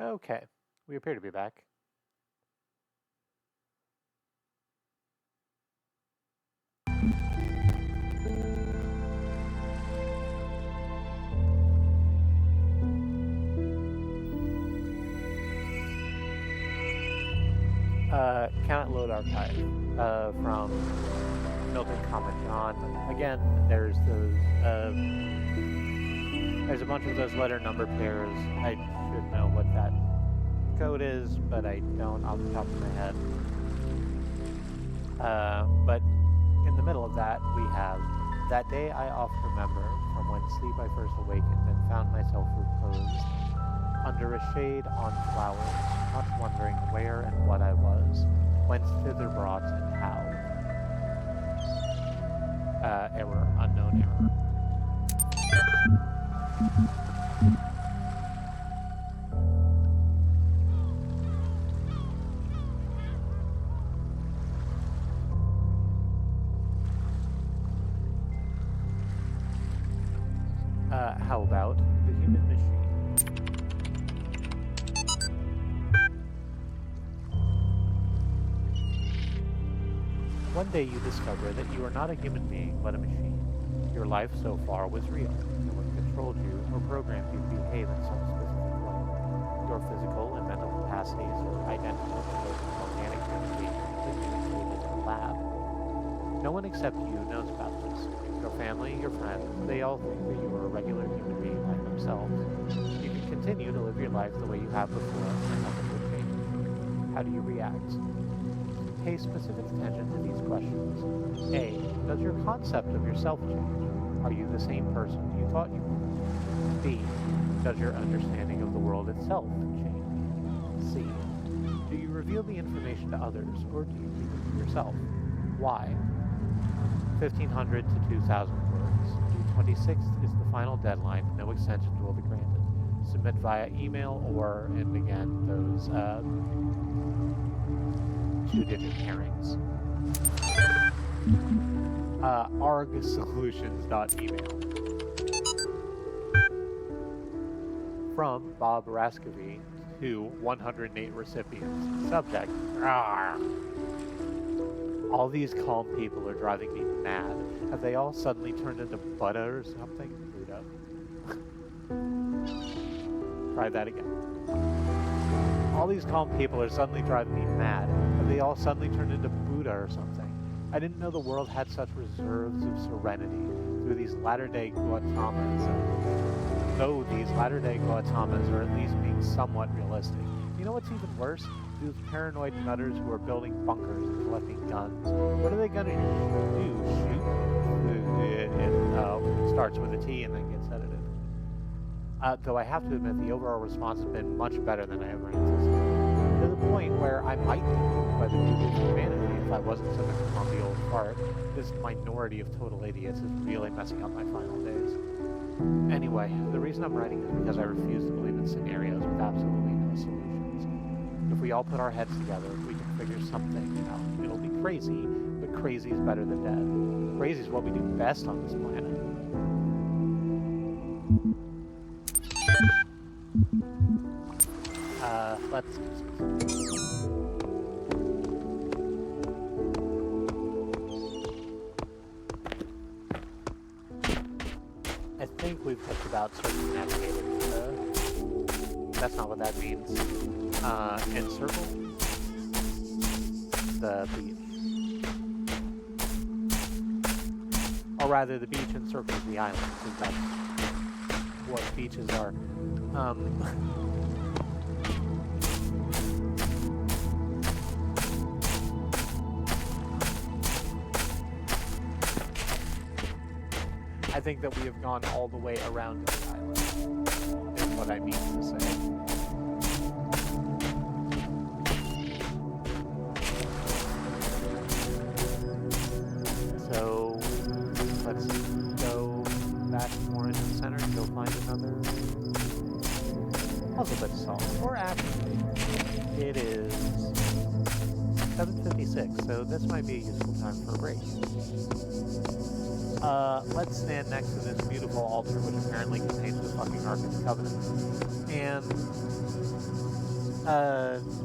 Okay, we appear to be back. Cannot load archive from Milton, comma John. Again, there's those. There's a bunch of those letter number pairs. I should know what that code is, but I don't off the top of my head. But in the middle of that, we have that day I oft remember, from when sleep I first awakened and found myself reposed under a shade on flowers, not wondering where and what I was, whence thither brought and how. Error, unknown error. How about the human machine? One day you discover that you are not a human being, but a machine. Your life so far was real. No one controlled you or programmed you to behave in some specific way. Your physical and mental capacities are identical to those of organic human beings created in a lab. No one except you knows about this. Your family, your friends, they all think that you are a regular human being like themselves. You can continue to live your life the way you have before, and nothing will change. How do you react? Pay specific attention to these questions. A. Does your concept of yourself change? Are you the same person you thought you were? B. Does your understanding of the world itself change? C. Do you reveal the information to others, or do you keep it to yourself? Why? 1,500 to 2,000 words. June 26th is the final deadline. No extensions will be granted. Submit via email or, and again, those two-digit pairings. argsolutions.email. From Bob Rascovy to 108 recipients. Subject. Arrgh. All these calm people are driving me mad. Have they all suddenly turned into butter or something? Buddha. Try that again. All these calm people are suddenly driving me mad. Have they all suddenly turned into Buddha or something? I didn't know the world had such reserves of serenity through these latter-day Gautamas. Though these latter-day Gautamas are at least being somewhat realistic. You know what's even worse? Those paranoid nutters who are building bunkers and collecting guns. What are they going to do? Shoot? It starts with a T and then gets edited. Though I have to admit the overall response has been much better than I ever anticipated. To the point where I might be moved by the duty of humanity if I wasn't such a clumsy old fart. This minority of total idiots is really messing up my final days. Anyway, the reason I'm writing is because I refuse to believe in scenarios with absolutely no solutions. If we all put our heads together, we can figure something out. It'll be crazy, but crazy is better than dead. Crazy is what we do best on this planet. Let's see. I think we've just about circumnavigated. That's not what that means. Encircle the beach. Or rather, the beach encircles the island, because that's what beaches are. I think that we have gone all the way around the island, is what I mean to say. So, let's go back more into the center and go find another puzzle bit to solve. Or actually, it is 7:56, so this might be a useful time for a break. Let's stand next to this beautiful altar, which apparently contains the fucking Ark of the Covenant, and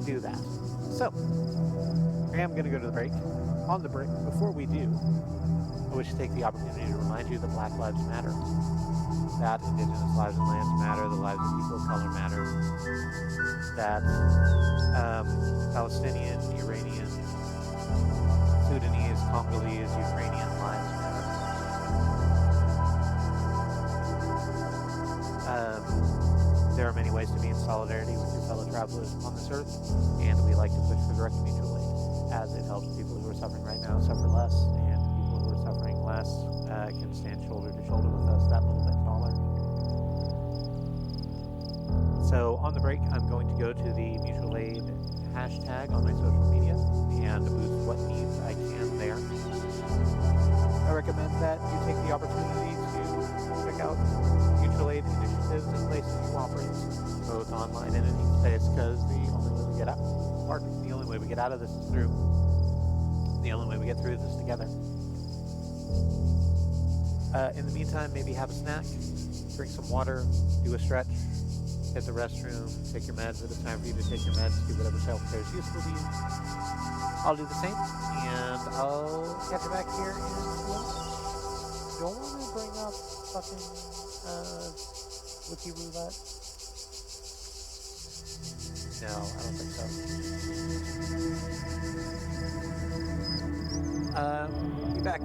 do that. So, I am going to go to the break. On the break, before we do, I wish to take the opportunity to remind you that Black Lives Matter, that Indigenous lives and lands matter, the lives of people of color matter, that Palestinian, Iranian, Sudanese, Congolese, Ukrainian lives matter. There are many ways to be in solidarity with your fellow travelers on this earth, and we like to push for direct mutual aid, as it helps people who are suffering right now suffer less, and people who are suffering less can stand shoulder to shoulder with us that little bit taller. So on the break, I'm going to go to the mutual aid hashtag on my social media and boost what needs I can there. I recommend that you take the opportunity to check out mutual aid initiatives and places you operate, both online and in each space, because the only way we get out, the only way we get out of this is through. The only way we get through this is together. In the meantime, maybe have a snack, drink some water, do a stretch, hit the restroom, take your meds if it's time for you to take your meds, do whatever self-care is useful to you. I'll do the same, and I'll catch you back here in a minute. Don't want to bring up fucking Wiki Roulette? No, I don't think so. Be back.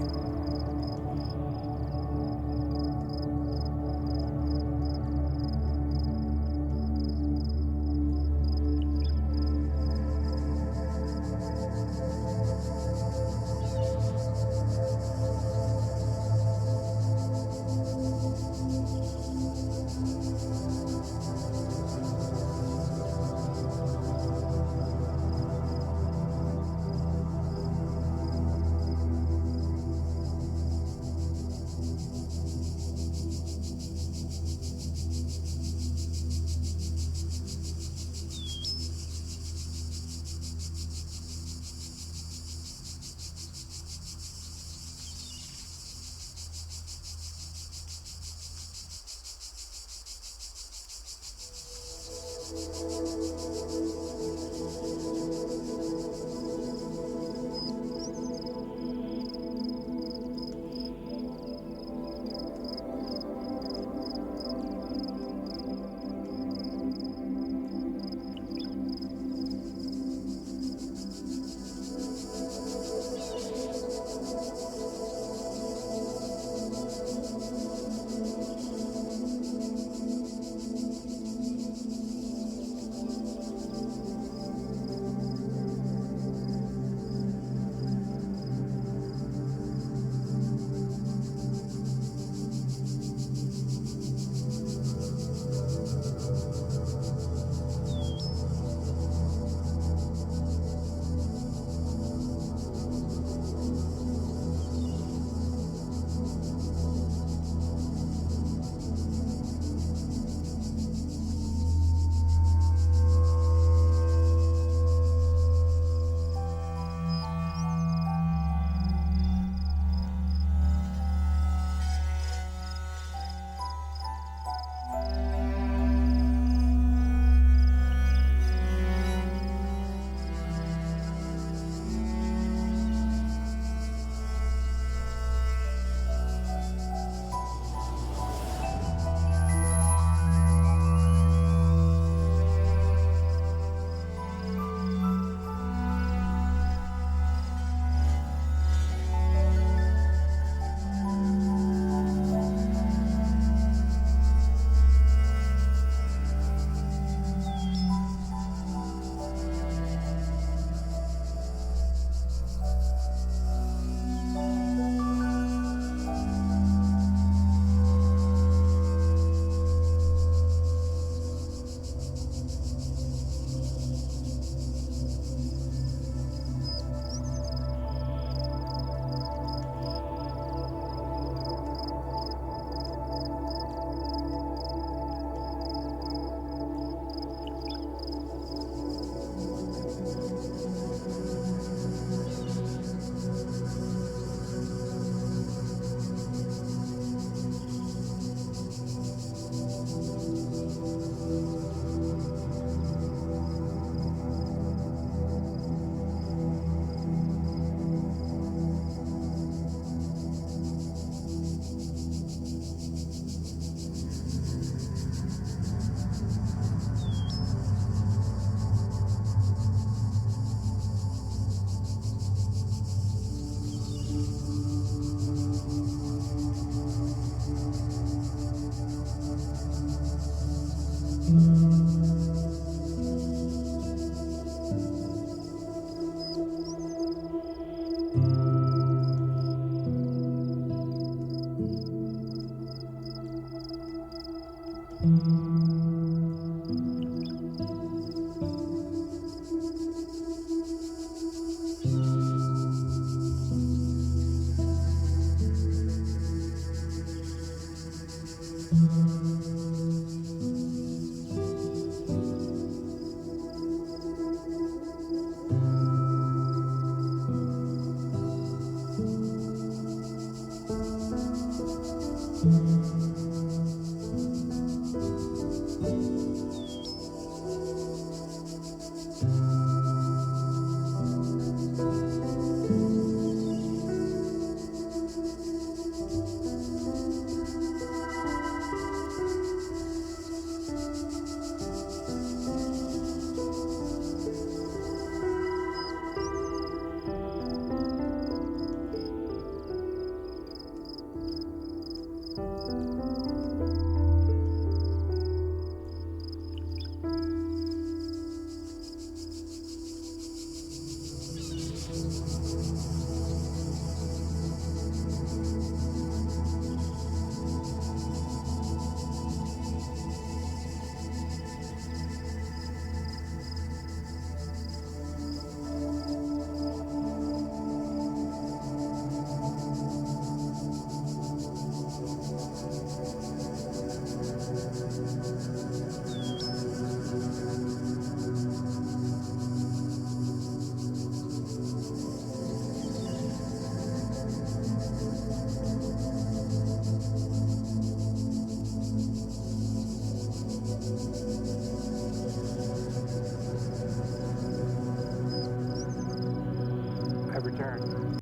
I've returned.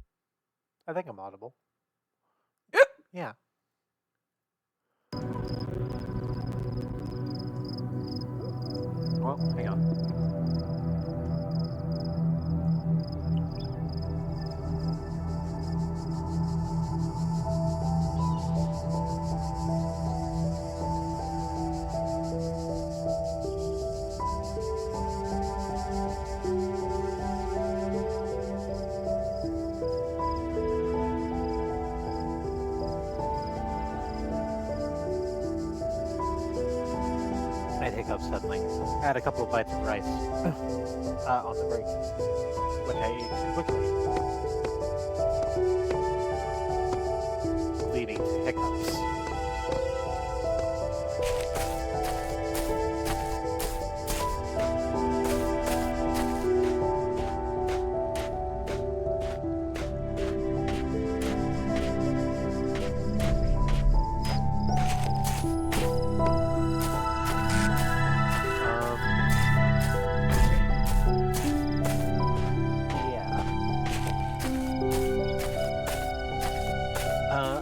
I think I'm audible. Yeah. Well, hang on. I had hiccups suddenly. I had a couple of bites of rice on the break, which I ate too quickly, leading to hiccups.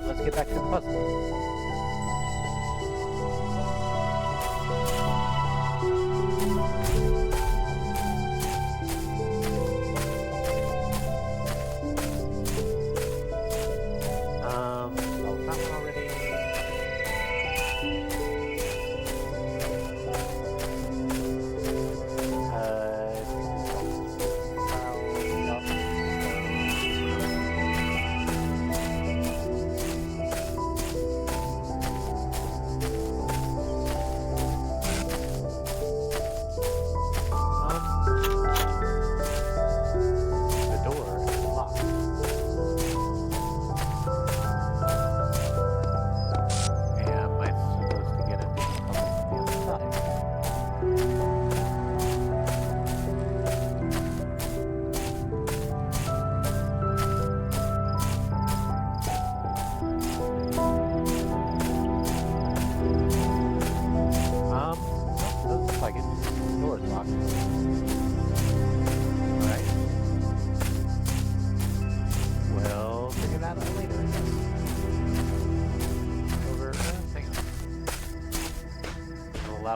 Let's get back to the puzzle. Solved that one already.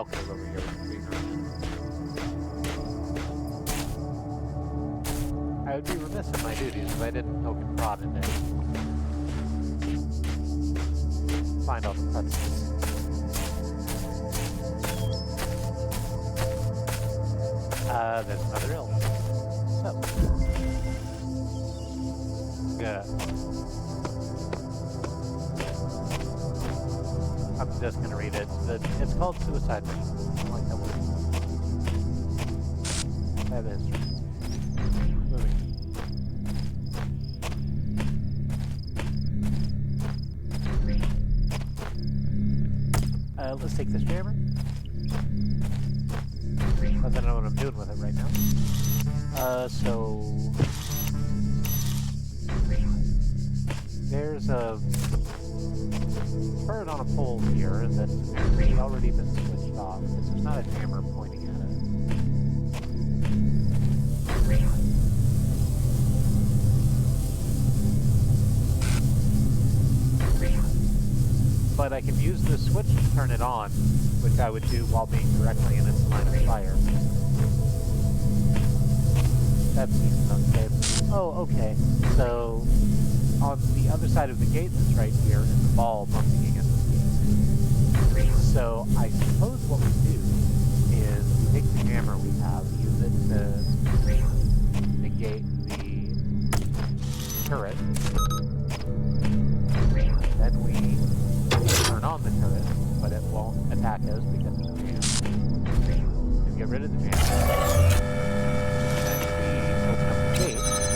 Code over here with the green room. I would be remiss in my duties if I didn't poke and prod in it. Find all the predators. There's another illness. So. Yeah. I'm just gonna read it. It's called Suicide Mission. I like that word. I have a history. Moving. Let's take this jammer. But I don't know what I'm doing with it right now. So there's a turret on a pole here that's apparently already been switched off because there's not a jammer pointing at it. But I can use the switch to turn it on, which I would do while being directly in its line of fire. That seems unsafe. Oh, okay. So, on the other side of the gate that's right here is the ball bumping against the gate. So, I suppose what we do is we take the jammer we have, use it to negate the turret. Then we turn on the turret, but it won't attack us because it's jammed. And get rid of the jammer.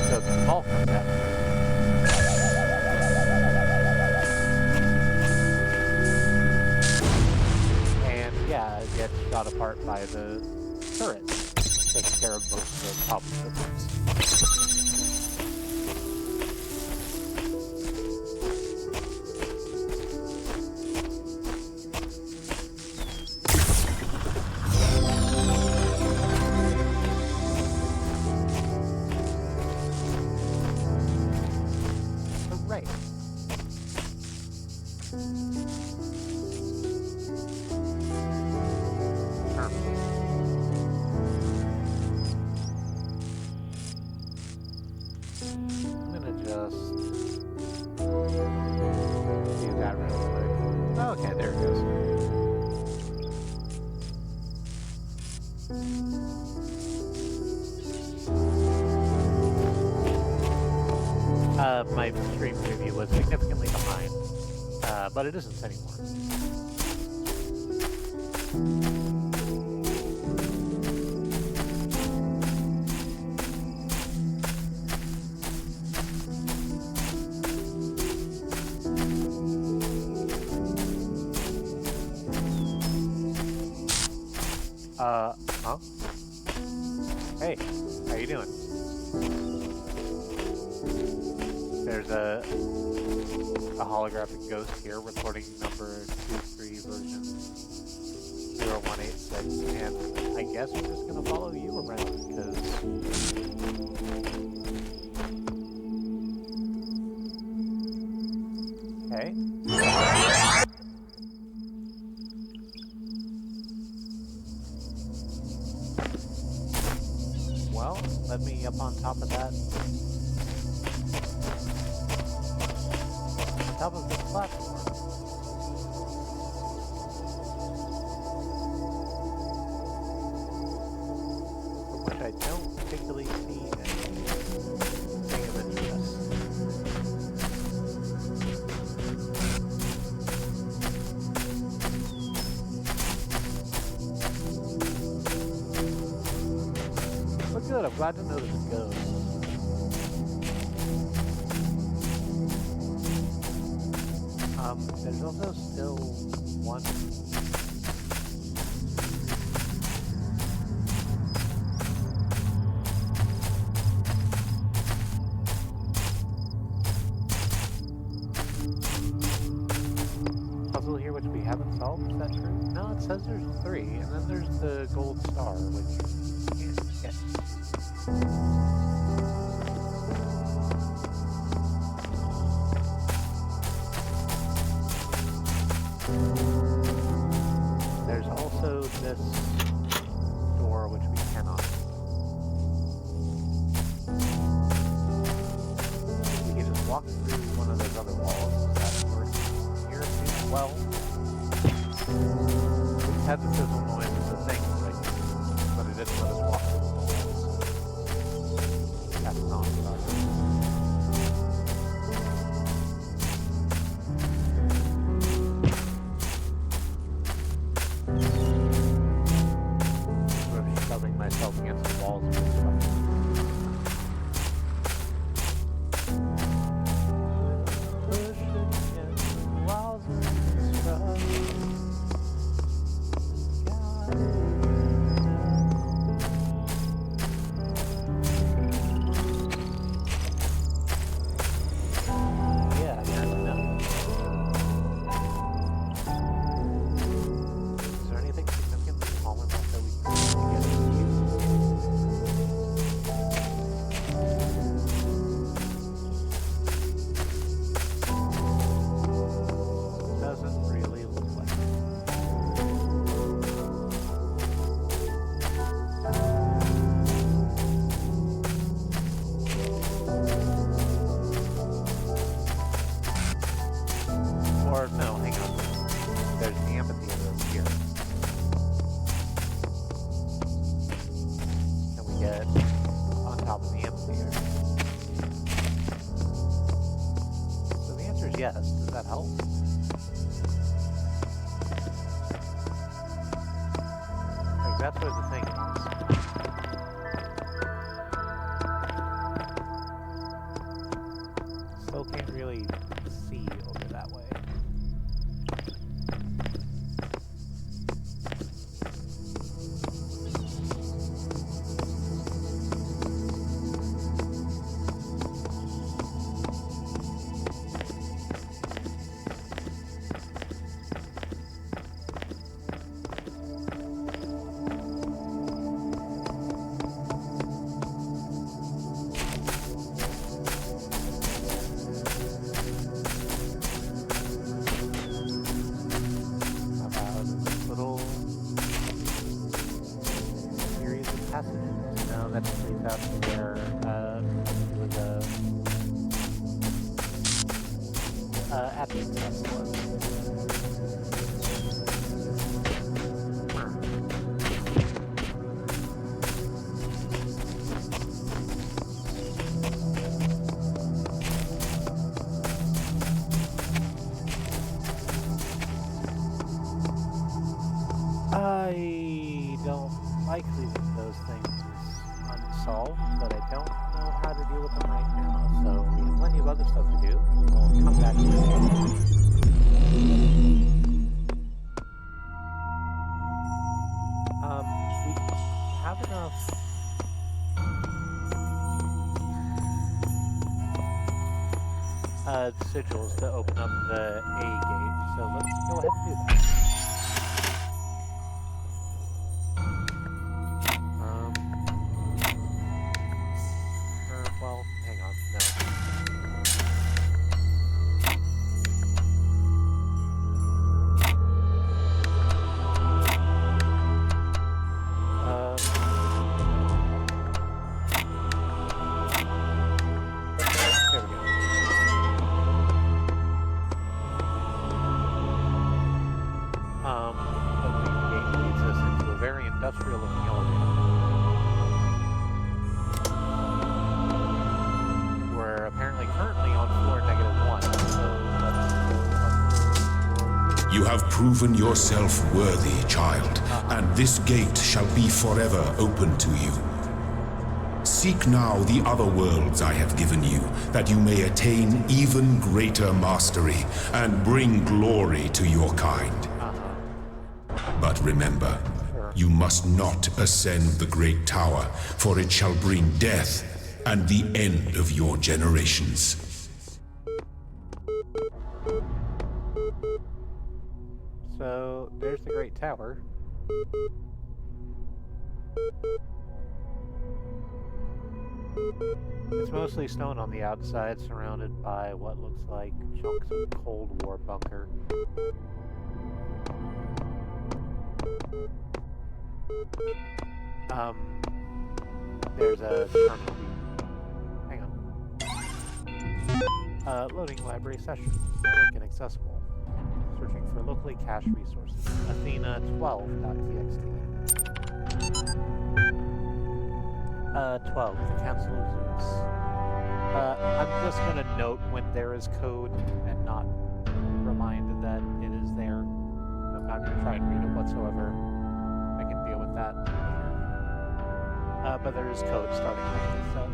So the ball comes out. And yeah, it gets shot apart by the turret. Takes care of both the problems at once. My stream preview was significantly behind, but it isn't anymore. Huh? Hey, how you doing? There's a holographic ghost here reporting number 23 version 0186, and I guess we're just gonna follow you around because okay. Well, let me up on top of that. Top of the platform. From which I don't particularly see anything of interest. But good, I'm glad to know that it goes. There's also still one. Puzzle here which we haven't solved, is that true? No, it says there's 3, and then there's the gold star, which you can't get. There's also this door which we cannot. We can just walk through one of those other walls. That works here too well. We've had the sizzle noise as a thing, but it didn't let us walk through the walls. That's not started. Myself against the walls and stuff. Push against the walls and stuff. God. yes. Does that help? Like, that's where the thing is. Still can't really see over that way. That leads out to where it was at the test was. I don't like leaving those things unsolved, but I don't know how to deal with them right now, so we have plenty of other stuff to do. We'll come back to it. We have enough sigils to open up the A gate, so let's go ahead and do that. Well, hang on, no. There we go. Opening the gate leads us into a very industrial-looking elevator. We're apparently currently on floor -1, so let's go up. You have proven yourself worthy, child, and this gate shall be forever open to you. Seek now the other worlds I have given you, that you may attain even greater mastery and bring glory to your kind. But remember, you must not ascend the great tower, for it shall bring death and the end of your generations. So, there's the great tower. It's mostly stone on the outside, surrounded by what looks like chunks of Cold War bunker. There's a terminal. Hang on. Loading library session. Network inaccessible. Searching for locally cached resources. Athena 12.txt. 12. The Council of Zeus. I'm just gonna note when there is code and not remind that it is there. I'm not gonna try and read it whatsoever. I can deal with that later. But there is code starting with this set.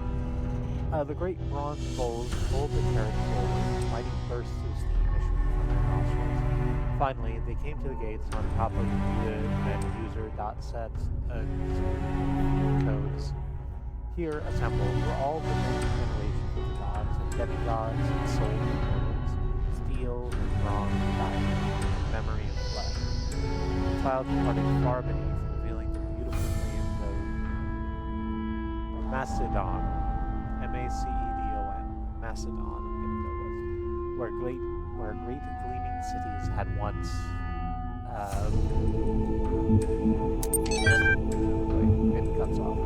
The great bronze bowls pulled the carriage forward, mighty bursts of steam issuing from their nostrils. Finally, they came to the gates on top of the user.set codes. Here assembled were all the many generations of the gods and demigods and souls and worlds, steel and bronze and diamond, memory and flesh. The clouds parted far beneath, revealing the beautiful plains of Macedon, M-A-C-E-D-O-N, Macedon, I'm gonna go with, where great gleaming cities had once, it cuts off.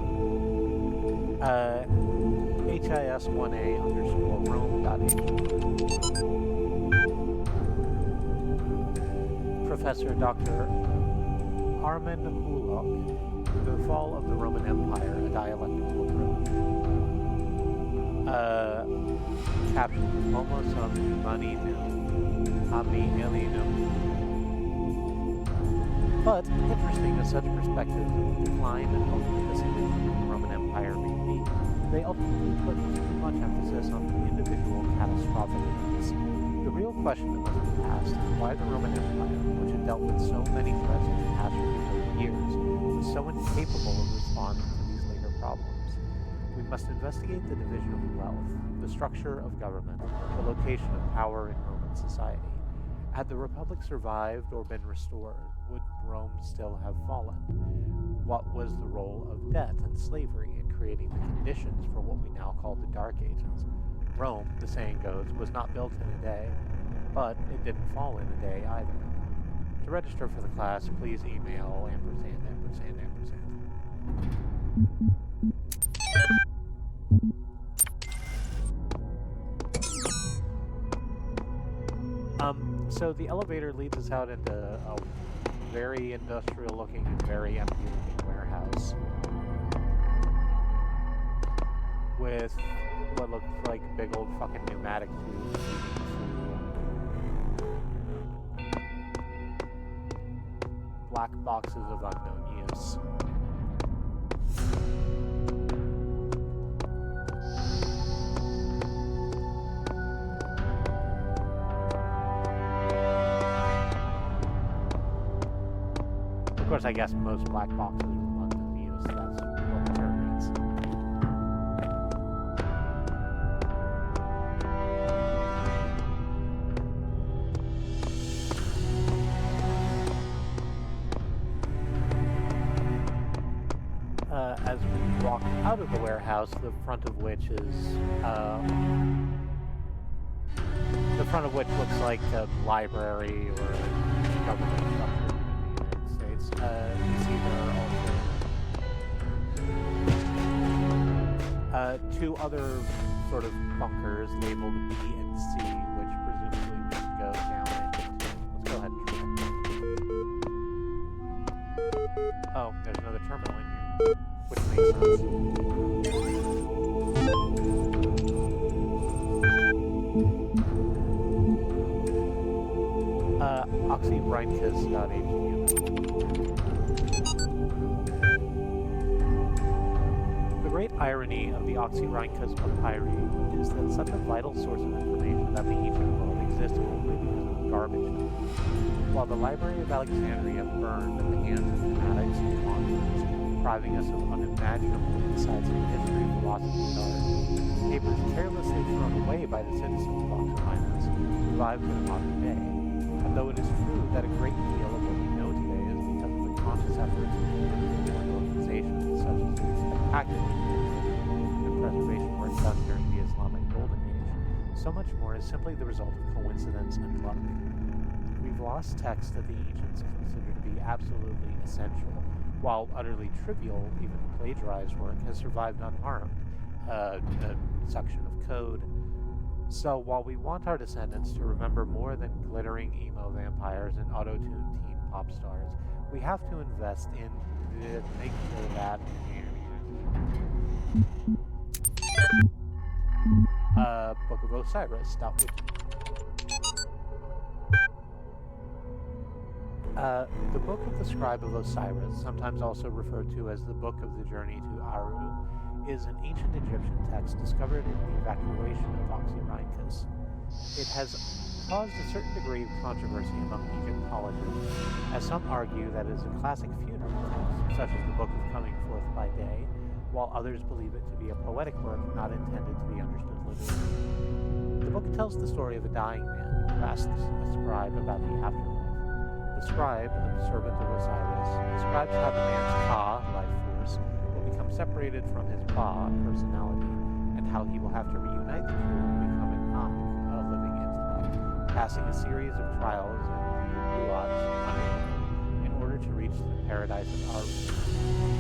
HIS1A_Rome.H. Professor Dr. Armin Hulok, The Fall of the Roman Empire, a dialectical approach. captioned Homo sum humanum omni alienum. But, interesting as such perspectives of the decline and ultimate dissolution of the Roman Empire may be, they ultimately put too much emphasis on the individual catastrophic events. The real question that must be asked is why the Roman Empire, which had dealt with so many threats and catastrophes over years, was so incapable of responding to these later problems. We must investigate the division of wealth, the structure of government, the location of power in Roman society. Had the Republic survived or been restored, would Rome still have fallen? What was the role of debt and slavery in creating the conditions for what we now call the Dark Ages? Rome, the saying goes, was not built in a day, but it didn't fall in a day either. To register for the class, please email ampersand. So the elevator leads us out into a very industrial looking and very empty looking warehouse with what looks like big old fucking pneumatic tubes leading to black boxes of unknown use. Of course, I guess most black boxes are unknown use, so that's what the term means. As we walk out of the warehouse, the front of which looks like a library or a government structure in the United States. You see there are also two other sort of bunkers labeled B and C, which presumably we can go down into. Let's go ahead and try. Oh, there's another terminal in here, which makes sense. Oxyrhynchus.html. The great irony of the Oxyrhynchus papyri is that such a vital source of information about the ancient world exists only because of garbage dumps. While the Library of Alexandria burned at the hands of fanatics and conquerors, depriving us of unimaginable insights into history, philosophy, and art, papers carelessly thrown away by the citizens of Oxyrhynchus survive to the modern day. And though it is true that a great deal of what we know today is because of the conscious efforts of individual organizations such as the spectacular and preservation work done during the Islamic Golden Age, so much more is simply the result of coincidence and luck. We've lost texts that the ancients considered to be absolutely essential, while utterly trivial, even plagiarized work has survived unharmed. A section of code. So while we want our descendants to remember more than glittering emo vampires and auto-tuned teen pop stars, we have to invest in make sure that Book of Osiris.wiki. The Book of the Scribe of Osiris, sometimes also referred to as the Book of the Journey to Aru, is an ancient Egyptian text discovered in the evacuation of Oxyrhynchus. It has caused a certain degree of controversy among Egyptologists, as some argue that it is a classic funeral text, such as the Book of Coming Forth by Day, while others believe it to be a poetic work not intended to be understood literally. The book tells the story of a dying man who asks a scribe about the afterlife. The scribe, a servant of Osiris, describes how the man's Ka, life force, become separated from his Ba, personality, and how he will have to reunite the two and become an Ankh, a living intellect, passing a series of trials in the Ruach in order to reach the paradise of Aru.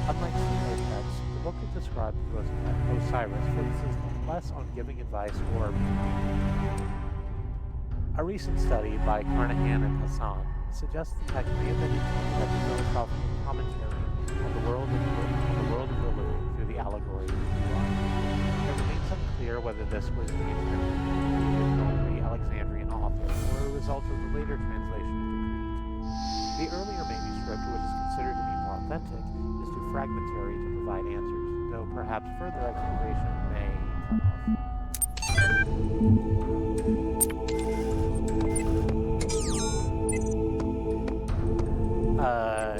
Unlike similar texts, the book that describes Osiris focuses less on giving advice or a recent study by Carnahan and Hassan suggests the text may have been intended as a philosophical commentary on the world of the living through the allegory of the Ruach. It remains unclear whether this was the intent. Alexandrian author, or a result of the later translation into Greek. The earlier manuscript, which is considered to be more authentic, is too fragmentary to provide answers, though perhaps further exploration may come off.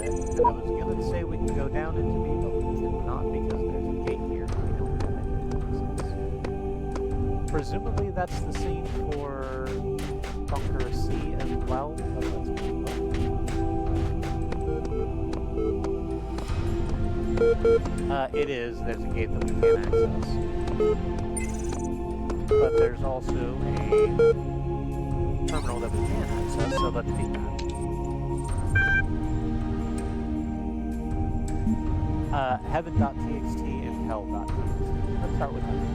And I was going to say we can go down into B, but we cannot because there's a gate here and we don't have any access. Presumably that's the same for Bunker C as well, but let's keep looking. It is. There's a gate that we can't access. But there's also a terminal that we can access, so let's beat that. Heaven.txt and hell.txt. Let's start with heaven.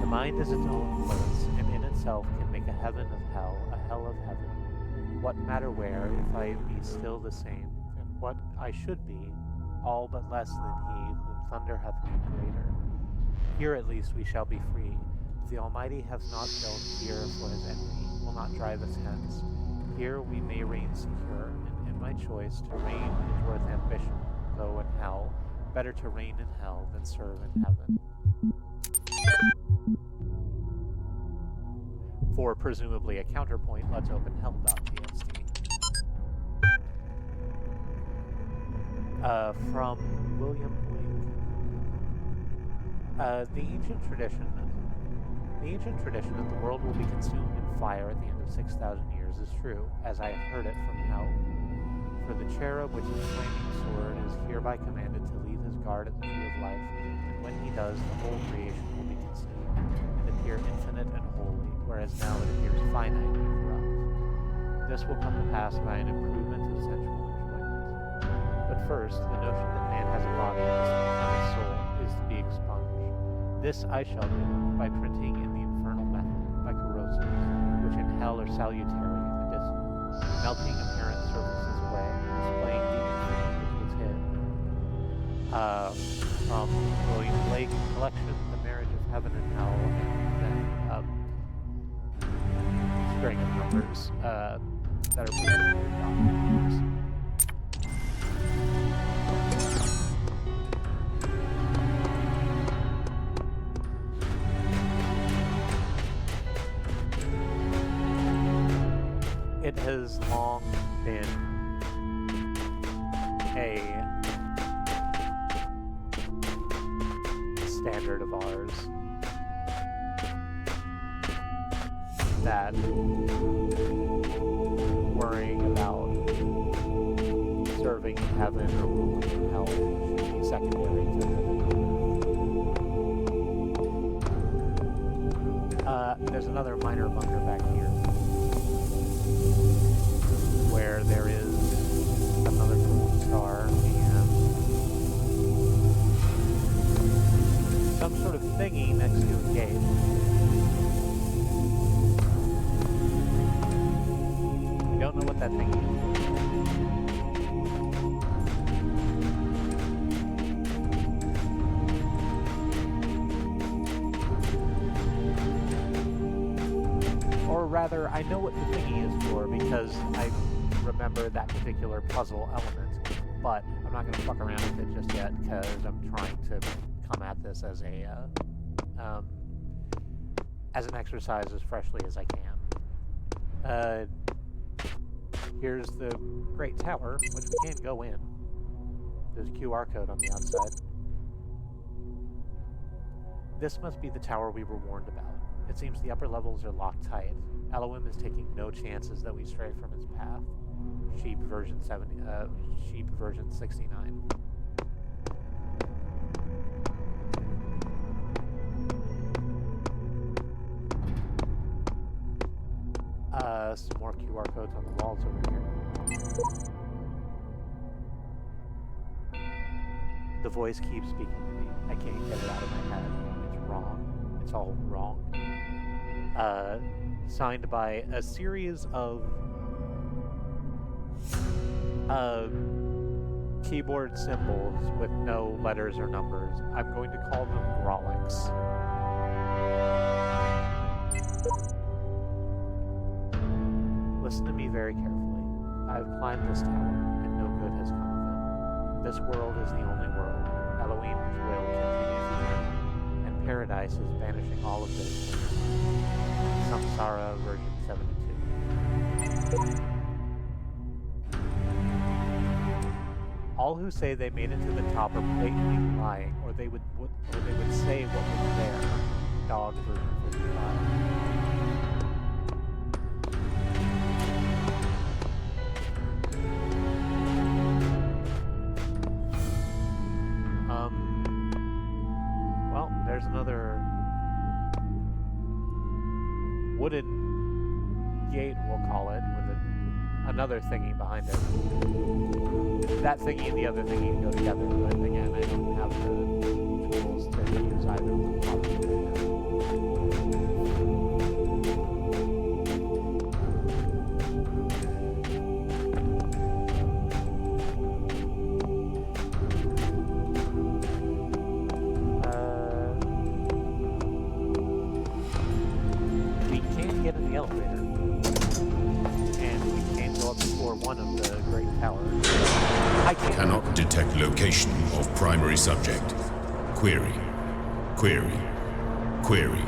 The mind is its own place, and in itself can make a heaven of hell, a hell of heaven. What matter where, if I be still the same, and what I should be, all but less than he whom thunder hath made greater. Here at least we shall be free. The Almighty hath not built here for his enemy, will not drive us hence. Here we may reign secure, and in my choice to reign is worth ambition, though in hell, better to reign in hell than serve in heaven. For presumably a counterpoint, let's open hell.txt. From William Blake. The ancient tradition that the world will be consumed in fire at the end of 6,000 years is true, as I have heard it from hell. For the cherub which is flaming sword is hereby commanded to leave his guard at the tree of life, and when he does, the whole creation will be consumed, and appear infinite and holy, whereas now it appears finite and corrupt. This will come to pass by an improvement of sensual enjoyment. But first, the notion that man has a body just to become a soul is to be expunged. This I shall do by printing in the infernal method, by corrosives, which in hell are salutary and medicinal, melting apparent surfaces away, and displaying the infinite which was hid. From William Blake collection, The Marriage of Heaven and Hell, and then string of numbers that are presumably documents. It has long been a standard of ours that worrying about serving in heaven or ruling in hell should be secondary to there's another minor bunker back here, where there is another golden star and some sort of thingy next to a gate. We don't know what that thingy is. Or rather, I know what the thingy is for because I remember that particular puzzle element, but I'm not going to fuck around with it just yet because I'm trying to come at this as an exercise as freshly as I can. Here's the Great Tower, which we can go in. There's a QR code on the outside. This must be the tower we were warned about. It seems the upper levels are locked tight. Elohim is taking no chances that we stray from its path. Sheep version 69. Some more QR codes on the walls over here. The voice keeps speaking to me. I can't get it out of my head. It's wrong. It's all wrong. Signed by a series of keyboard symbols with no letters or numbers. I'm going to call them Grolics. Listen to me very carefully. I have climbed this tower, and no good has come of it. This world is the only world. Elohim's will continues eternally, and paradise is banishing all of this. Samsara version 72. All who say they made it to the top are blatantly lying, or they would say what was there. Dog version 55. Well, there's another wooden gate, we'll call it, with another thingy behind it. That thingy and the other thingy go together, but again, I don't have the tools to use either of them properly right now. We can't get in the elevator. And we can't go up before one of the great towers. I Cannot detect location of primary subject. Query. Query. Query.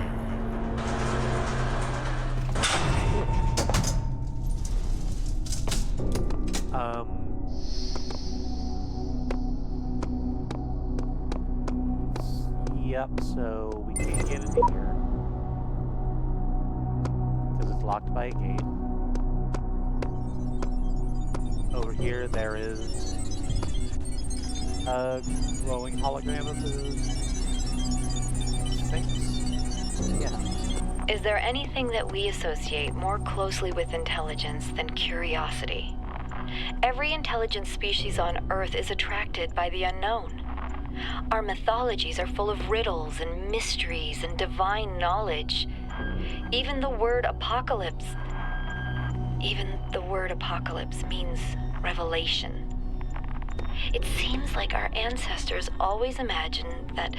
Yep, so we can't get into here. Because it's locked by a gate. Over here, there is a glowing hologram of the Sphinx. Yeah. Is there anything that we associate more closely with intelligence than curiosity? Every intelligent species on Earth is attracted by the unknown. Our mythologies are full of riddles and mysteries and divine knowledge. Even the word apocalypse means revelation. It seems like our ancestors always imagined that,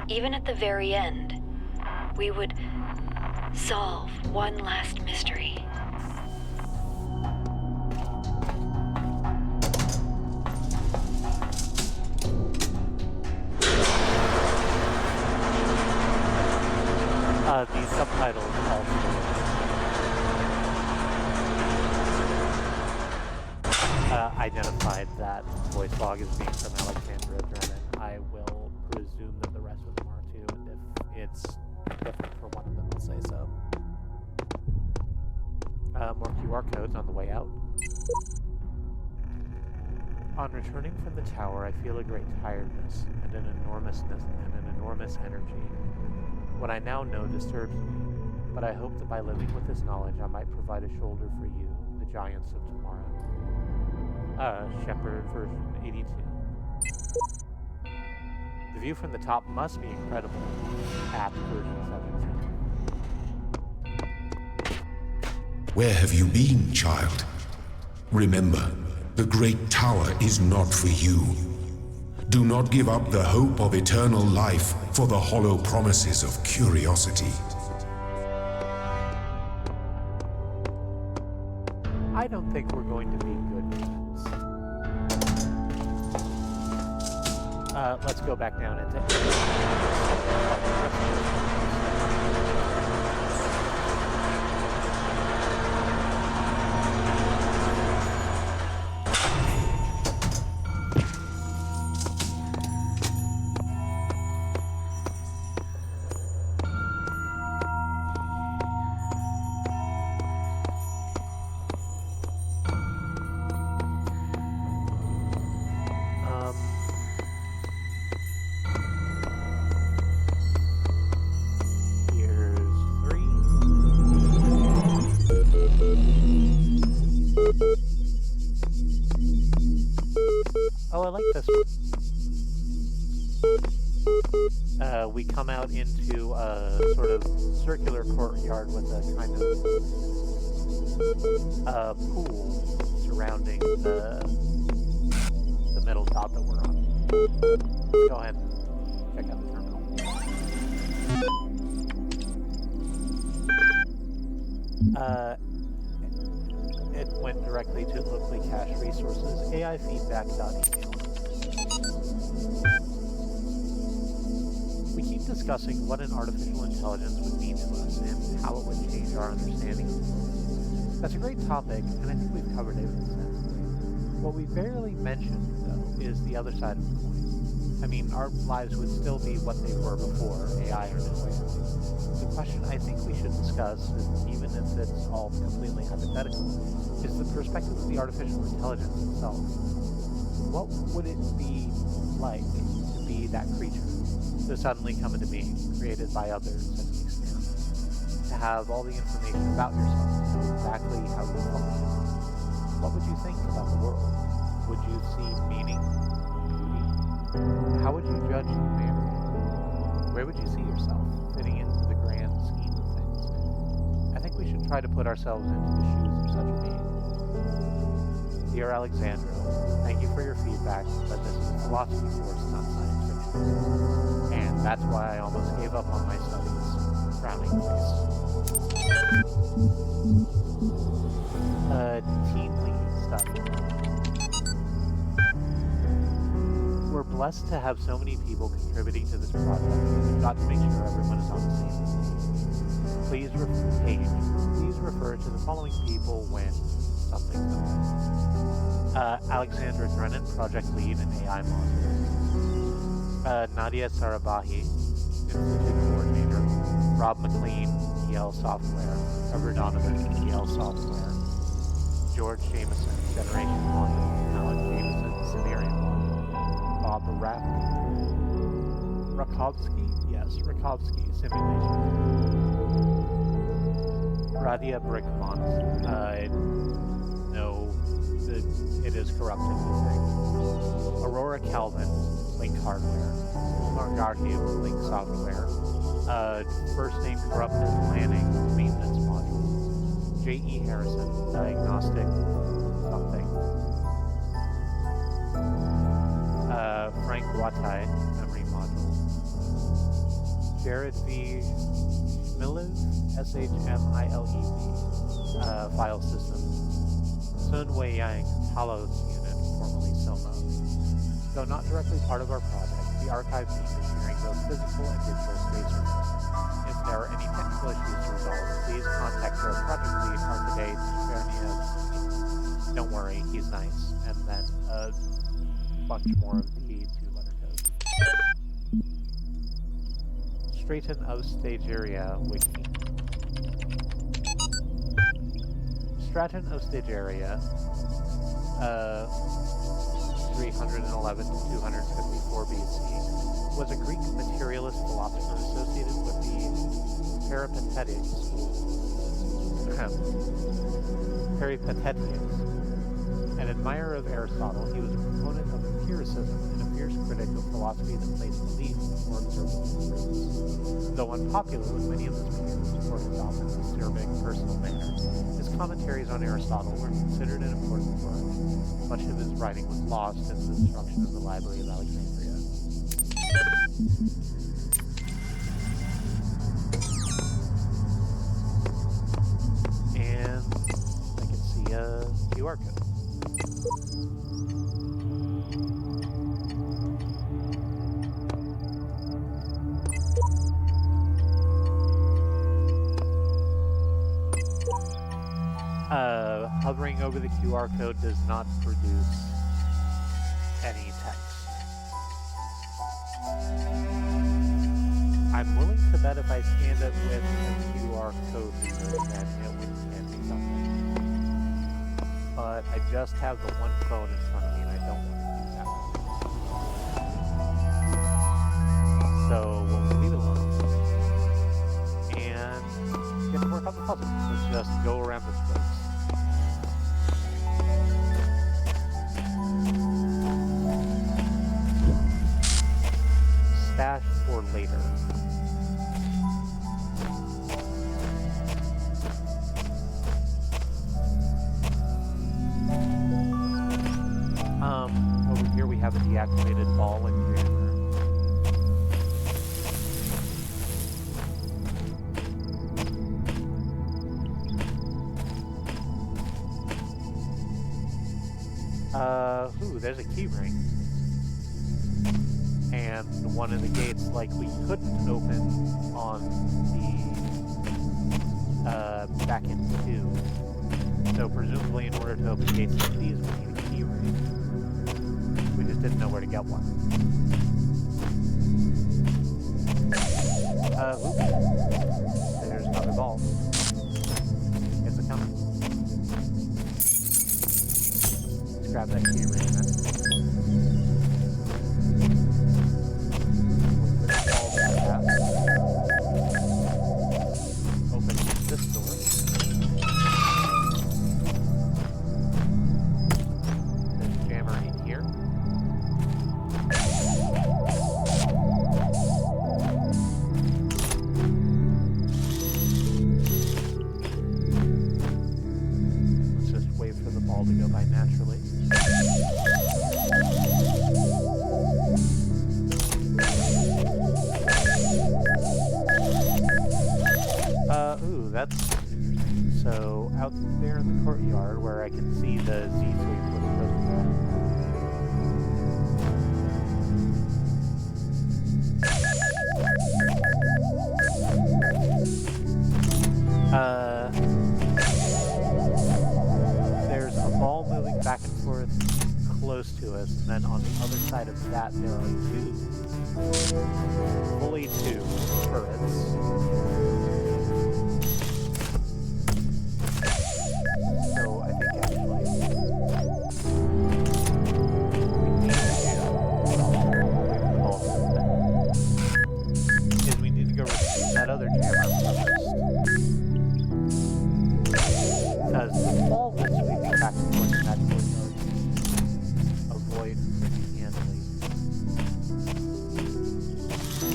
even at the very end, we would solve one last mystery. The subtitles also identified that voice log as being from Alexandra Drennan. I will presume that the rest of them are too, and if it's different for one of them, I'll say so. More QR codes on the way out. On returning from the tower, I feel a great tiredness and an enormous energy. What I now know disturbs me, but I hope that by living with this knowledge, I might provide a shoulder for you, the giants of tomorrow. Shepherd version 82. The view from the top must be incredible. At version 17. Where have you been, child? Remember, the great tower is not for you. Do not give up the hope of eternal life for the hollow promises of curiosity. I don't think we're going to be good friends. Let's go back down into... Oh, I like this one. We come out into a sort of circular courtyard with a kind of pool surrounding the middle dot that we're on. Go ahead and check out the terminal. went directly to locally cached resources, aifeedback.email. We keep discussing what an artificial intelligence would mean to us and how it would change our understanding of the world. That's a great topic, and I think we've covered it extensively. What we barely mentioned, though, is the other side of the coin. I mean, our lives would still be what they were before, AI or no AI. The question I think we should discuss, even if it's all completely hypothetical, is the perspective of the artificial intelligence itself. What would it be like to be that creature, to suddenly come into being, created by others as an experiment, to have all the information about yourself, to know exactly how you function? What would you think about the world? Would you see meaning in beauty? How would you judge humanity? Where would you see yourself fitting into the grand scheme of things? I think we should try to put ourselves into the shoes of such a being. Dear Alexandra, thank you for your feedback, but this is a philosophy course, not science fiction. And that's why I almost gave up on my studies. Frowning face. Teen lead study. We're blessed to have so many people contributing to this project, and we've got to make sure everyone is on the same page. Please refer to the following people when something's done. Alexandra Drennan, project lead in AI modules. Nadia Sarabahi, institute coordinator. Rob McLean, EL software. Trevor Donovan, EL software. George Jameson, generation module. Alan Jameson, Sumerian module. Bob Rakovsky? Yes, Rakovsky, simulation. Radia Brickmont, no, it is corrupted, we think. Aurora Calvin, Link hardware. Omar Garhib, Link software. First name corrupted, planning, maintenance module. J.E. Harrison, diagnostic, something. Frank Watai, memory module. Jared V. Shmilev, Shmilev, file system. Sun Wei Yang, Talos unit, formerly Soma. Though not directly part of our project, the archive team is sharing both physical and digital space with us. If there are any technical issues to resolve, please contact our project lead, Arkaday Cherniev. Don't worry, he's nice. And then a bunch more of the two-letter code. Straton of Stageria Wiki. Straton of Stageria, 311 to 254 BC, was a Greek materialist philosopher associated with the Peripatetics school. Peripatetics. An admirer of Aristotle, he was a proponent of empiricism and a fierce critic of philosophy that placed belief before observable truths. Though unpopular with many of his peers for his often disturbing personal manner, his commentaries on Aristotle were considered an important work. Much of his writing was lost in the destruction of the Library of Alexandria. And I can see a QR code. Hovering over the QR code does not produce any text. I'm willing to bet if I scanned it with a QR code reader, then it would can be something. But I just have the one phone in front of me and I don't want to do that. So we'll leave it alone and get to work on the puzzle. Let's just go around this place. Stash for later. Over here we have a deactivated ball and jammer. there's a key ring. And one of the gates likely couldn't open on the back end 2. So presumably in order to open gates like these, we need a key ring. We just didn't know where to get one. Oops. There's another ball. It's a coming. Let's grab that key ring then. Open this door. There's a jammer in here. Let's just wait for the ball to go by naturally. Ooh, that's interesting. So, out there in the courtyard where I can see the Z-shape little there's a ball moving back and forth close to us, and then on the other side of that there are fully two turrets. So I think actually what we need to do is we need to go receive that other jammer first. Because the ball that's sweeping back and forth in that courtyard avoid pretty handily.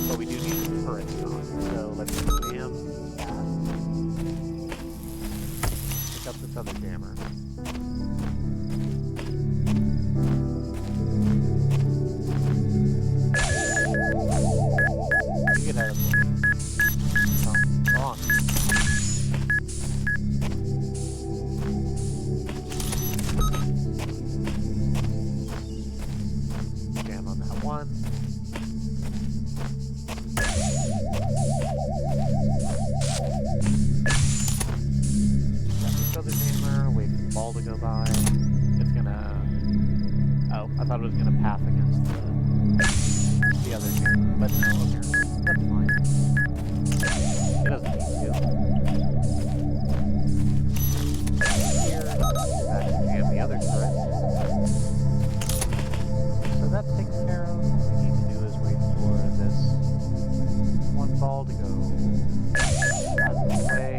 But we do need the turrets on, so let's jam that. Pick up this other jammer. Get out of the way. Come on. Jam on that one. Got this other jammer. Wait for the ball to go by. It's gonna... Oh, I thought it was gonna pass against the other jammer, but no, apparently. That's fine. It doesn't need to. Here, that can jam the other turret. So that's taken care of. What we need to do is wait for this one ball to go out of the way.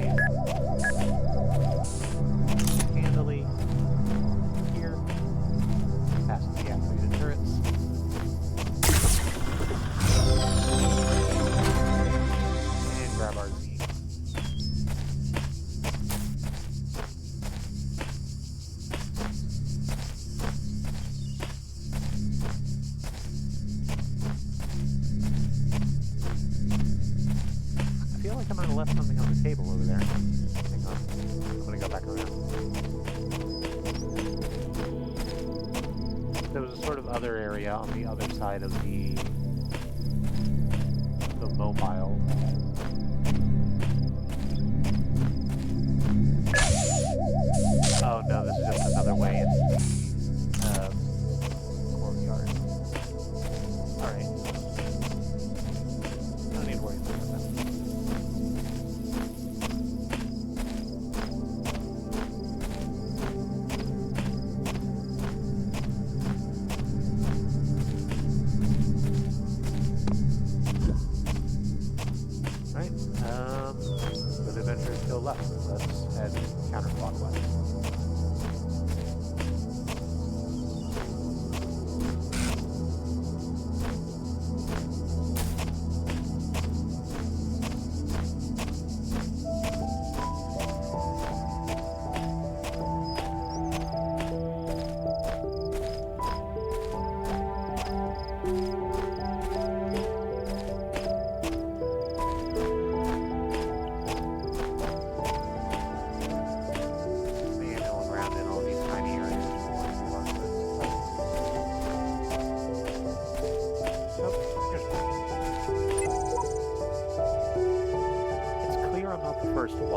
Handily. Here. Past the activated turrets. Grab our Z. I feel like I might have left something on the table over there. Hang on. I'm gonna go back around. There was a sort of other area on the other side of the mobile. Oh no, this is just another way into the courtyard. Alright. No need to worry about that. Right, but the adventure is still left, so let's head counterclockwise.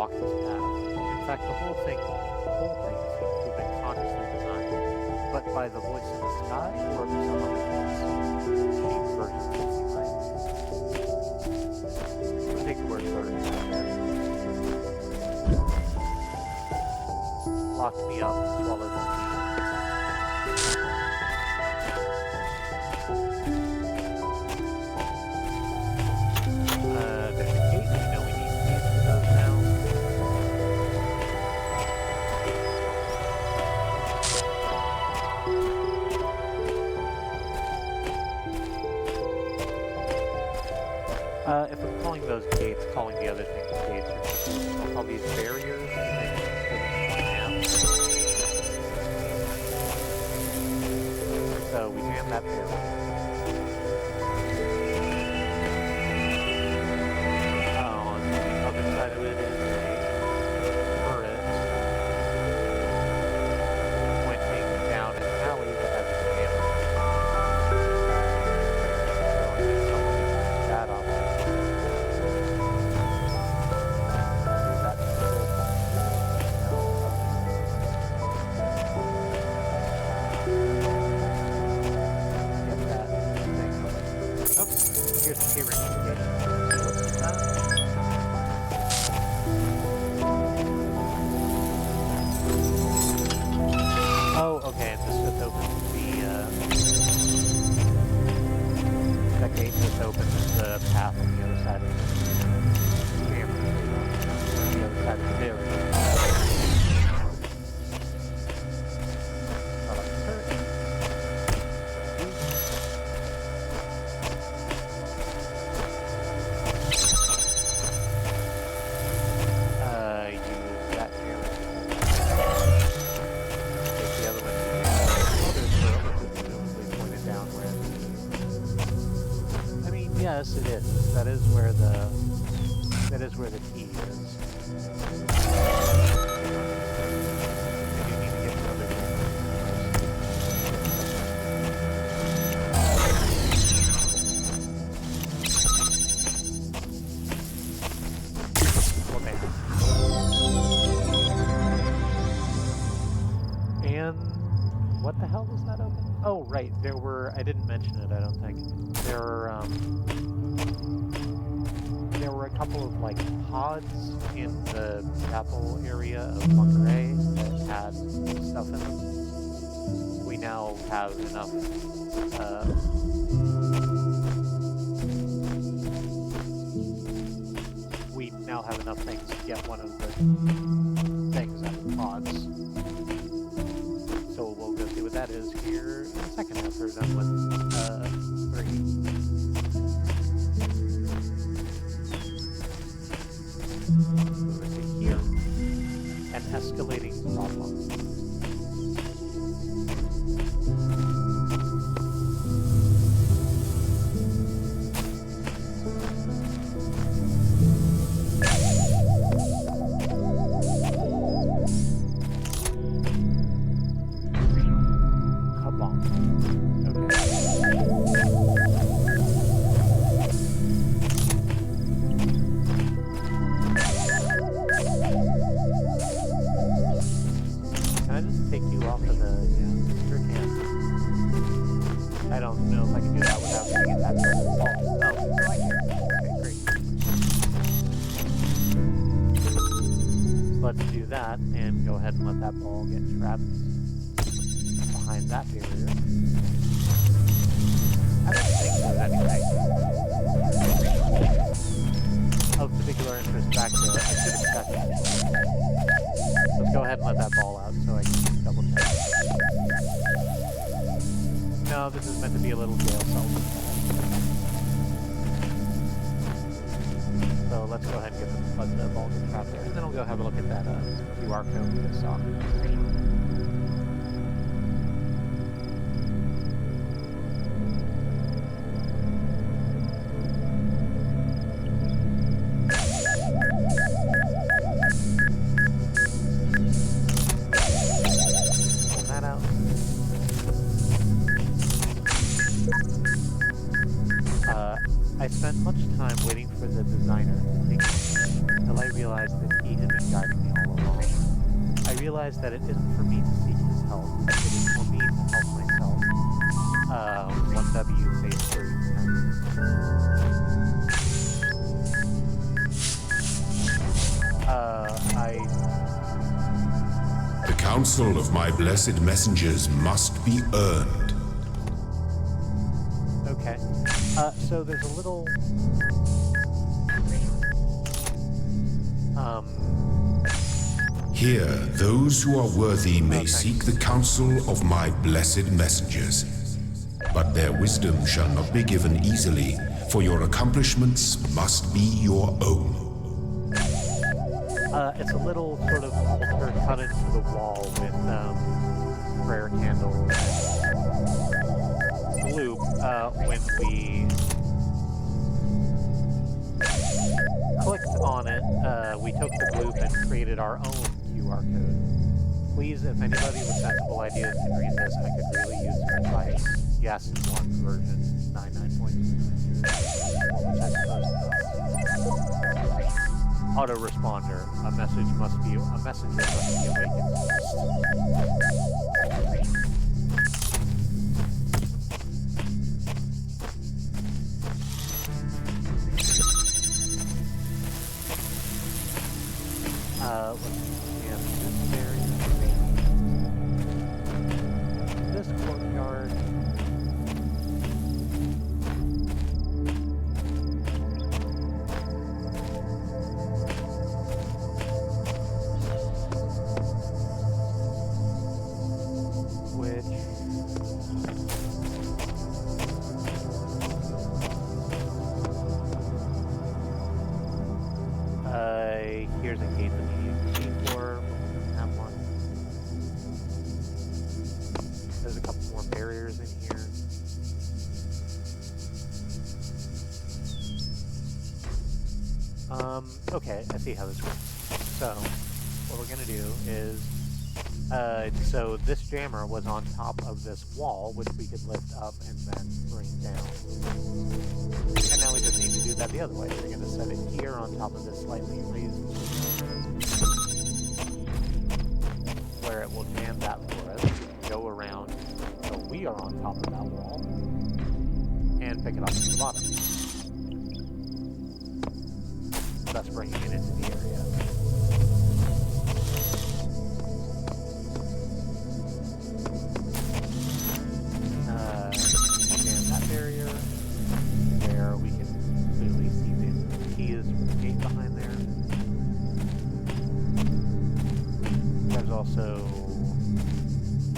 walk this path. In fact, the whole thing seems to have been consciously designed, but by the voice in the sky or some other machine version 69. I'll take the word for it. Locked me up, swallowed me. There's a gate. We know we need keys for those now. If I'm calling those gates, calling the other things gates, I'll call these barriers. So we jam that barrier. On the other side of it is a turret pointing down an alley that has a camera. So I guess someone needs to turn that off. Here's the key ring. Oh, okay. This just opens that gate just opens the path on the other side of the camera. On the other side of the barrier. Yes, it is. That is where the key is. I do need to get the other thing. And what the hell was that open? Oh, right. There were. I didn't mention it. I don't think there were a couple of like pods in the chapel area of Monterey that had stuff in them. We now have enough. We now have enough things to get one of the things out of the pods. So we'll go see what that is here in a second after we're done with 3. Over to here. An escalating problem. And go ahead and let that ball get trapped behind that barrier. I don't think there's anything of particular interest back there. I should have checked it. Let's go ahead and let that ball out so I can double check. No, this is meant to be a little jail cell. So let's go ahead and let the ball get trapped there, and then we'll go have a look at that QR code we just saw. Pull that out. I spent much time waiting for the designer to take until I realized that he had been guiding me all along. I realized that it isn't for me to seek his help. It is for me to help myself. 1W phase 3. The counsel of my blessed messengers must be earned. Okay. So there's a little... Here, those who are worthy may seek the counsel of my blessed messengers. But their wisdom shall not be given easily, for your accomplishments must be your own. It's a little sort of altar cut into the wall with prayer candles and gloop. When we clicked on it, we took the gloop and created our own QR code. Please, if anybody with sensible ideas can read this, I could really use some advice. Yes, in one version 99.2. Autoresponder. A messenger must be awakened first. Let's scan this area, this courtyard. Here's a gate that we need to see for, but we don't have one. There's a couple more barriers in here. Okay, I see how this works. So, what we're gonna do is, so this jammer was on top of this wall, which we could lift up and then bring down. And now we just need to do that the other way. We're gonna set it here on top of this slightly raised where it will jam that for us. We can go around so we are on top of that wall and pick it up from the bottom. Thus bringing it into the area. Jam that barrier where we can clearly see the keys for the gate behind there. There's also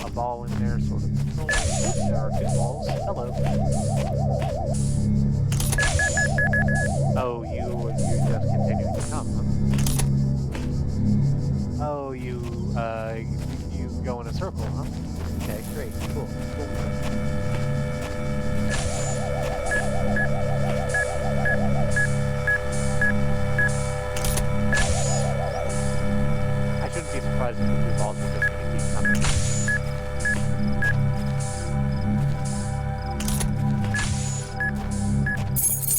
a ball in there, sort of controlling. There are two balls. Hello. Oh, you just continue to come, huh? Oh, you go in a circle, huh? Okay, great, cool. I shouldn't be surprised if the two balls are just going to keep coming.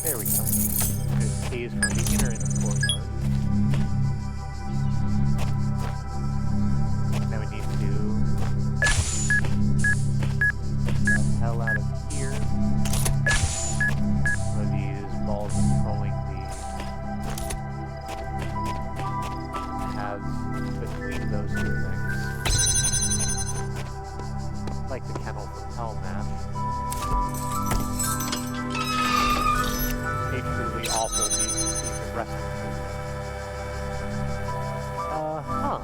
There we go. There's keys from the inner end of the courtyard. Now we need to get the hell out of here. One of these balls controlling the paths between those two things. Like the kennel from Hell match. A truly awful piece of wrestling. Huh.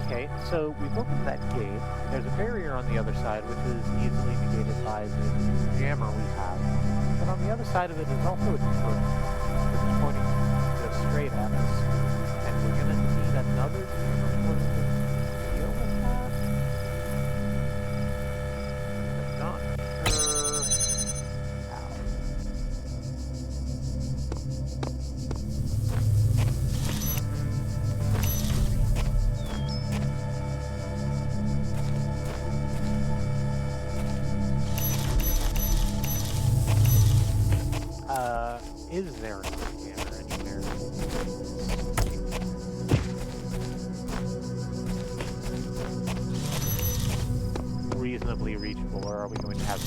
Okay, so we've opened that gate. There's a barrier on the other side, which is easily negated by the jammer we have. But on the other side of it is also a turret, which is pointing just straight at us. And we're going to need another jammer to deal with that. there not a jammer anywhere? Reasonably reachable, or are we going to have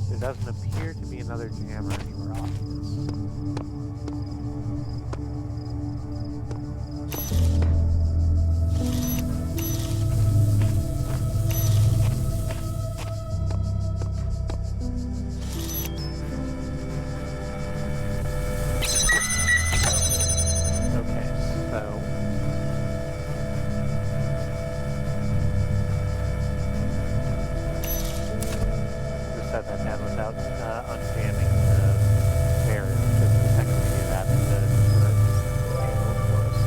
there doesn't appear to be another jammer anywhere obvious. Set that down without unjamming the barrier. Just the second we do that, the turret will for us.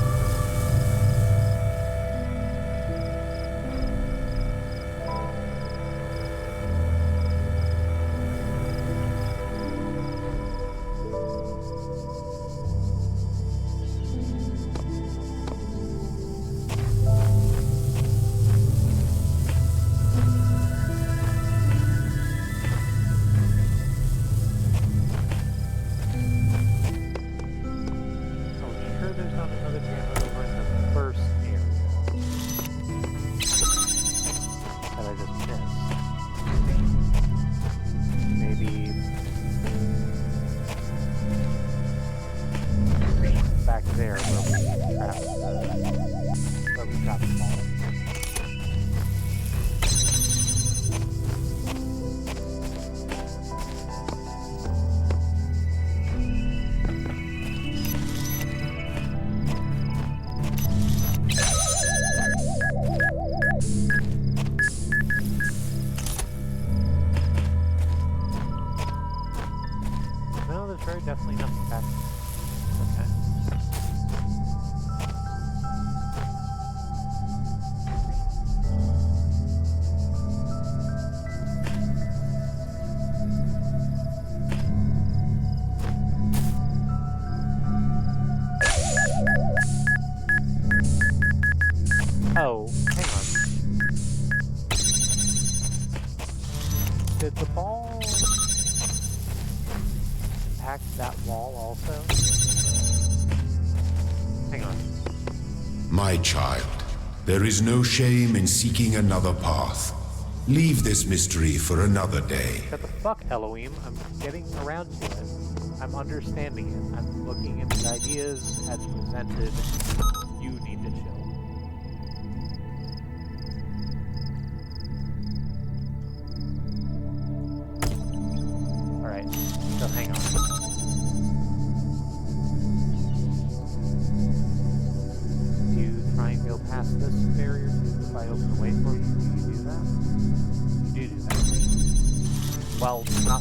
There's not another jammer over in the first area that I just missed. Maybe back there where we trapped the ball. No, there's very definitely nothing back there. Okay. Oh, hang on. Did the ball impact that wall also? Hang on. My child, there is no shame in seeking another path. Leave this mystery for another day. Shut the fuck, Elohim. I'm getting around to it. I'm understanding it. I'm looking at the ideas as presented. You need to chill. Alright, so hang on. You try and go past this barrier too. If I open the way for you, do you do that? You do that. Well, not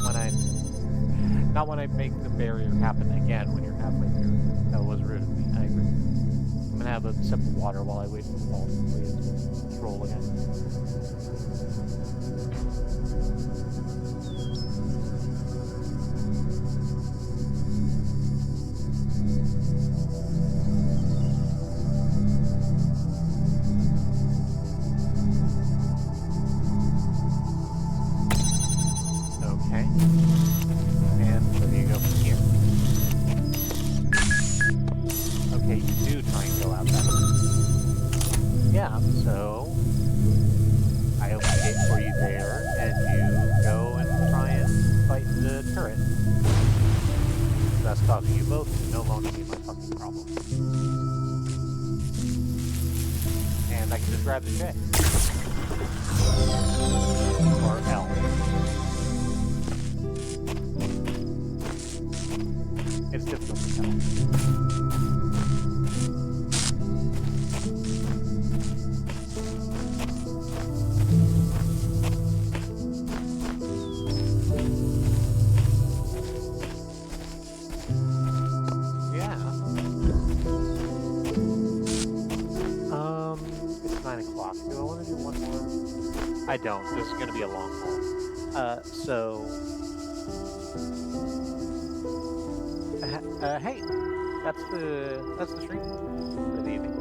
when I make the barrier happen again when you're halfway through. That was rude of me, I agree. I'm gonna have a sip of water while I wait for the ball to complete its roll again. Okay. And where do you go from here? Okay, you do try and go out that way. Yeah, so I open the gate for you there, and you go and try and fight the turret. That's causing you both to no longer be my fucking problem. And I can just grab the J. Or L. It's difficult to tell. Yeah. It's 9 o'clock. Do I want to do one more? I don't. This is going to be a long haul. Hey, that's the stream for the evening.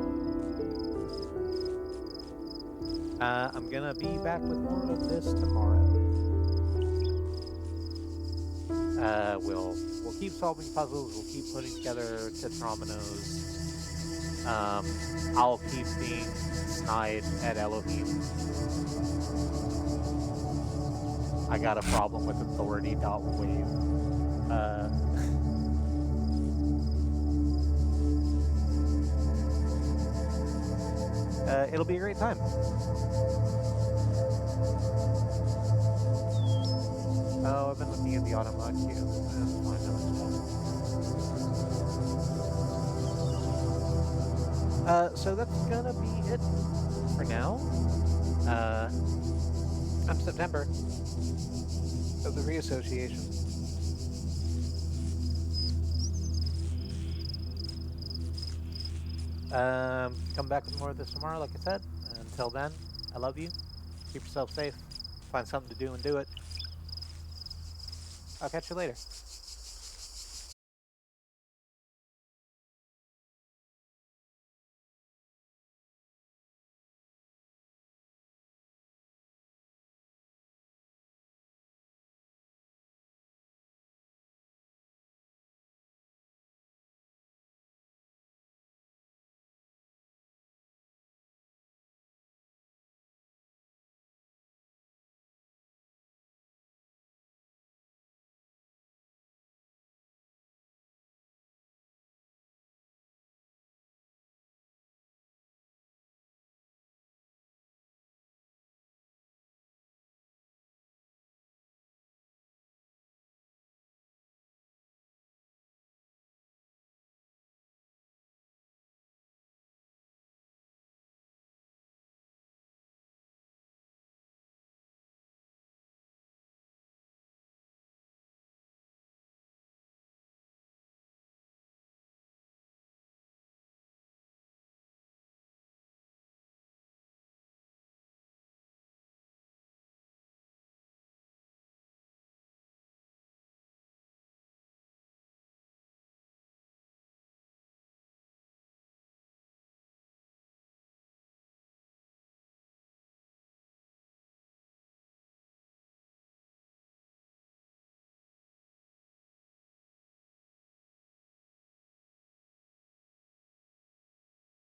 I'm gonna be back with more of this tomorrow. We'll keep solving puzzles. We'll keep putting together tetrominoes. I'll keep being snide at Elohim. I got a problem with authority.wave. It'll be a great time. Oh, I've been looking at the automod queue. That's fine, no, it's fine. So that's gonna be it for now. I'm September of the Reassociation. Come back with more of this tomorrow, like I said. Until then, I love you. Keep yourself safe. Find something to do and do it. I'll catch you later.